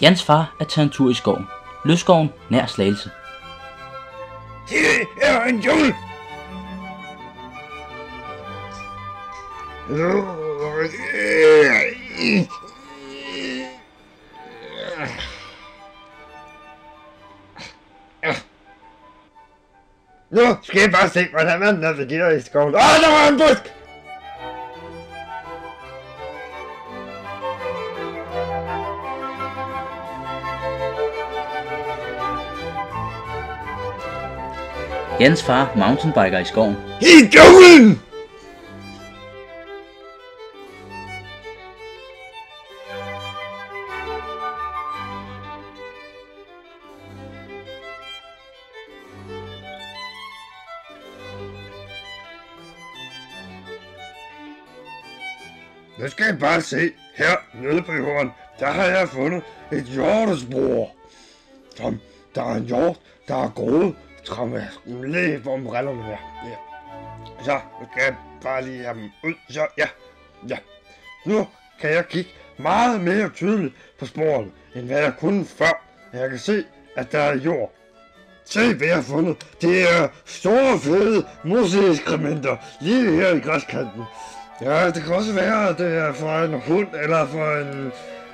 Jans far er taget en tur i skoven. Løsskoven nær Slagelse. Det er en jungle! Nu skal jeg bare se, hvordan man navigerer i skoven. Der var en busk! Jans far mountainbiker i skoven. I junglen! Nu skal jeg bare se, her nede på jorden, der har jeg fundet et hjortespor. Som der er en hjort, der er groet. Lige hvor brillerne her. Ja. Så, nu skal jeg bare lige have dem ud. Så, ja. Nu kan jeg kigge meget mere tydeligt på sporene, end hvad jeg kunne før. Jeg kan se, at der er jord. Se, hvad jeg har fundet. Det er store, fede moseeskrementer lige her i græskanten. Ja, det kan også være, at det er for en hund, eller for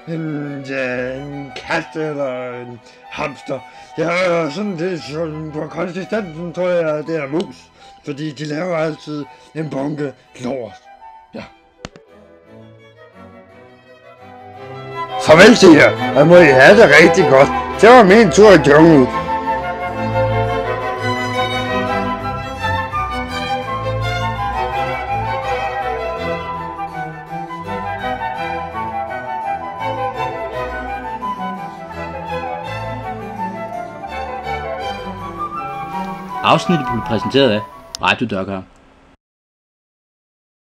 en kat, eller en hamster. Ja, sådan det sådan på konsistensen, tror jeg, at det er mus. Fordi de laver altid en bunke lort. Ja. Farvel til jer, og må I have det rigtig godt. Det var min tur i junglen. Afsnittet blev præsenteret af Radio Dørkær.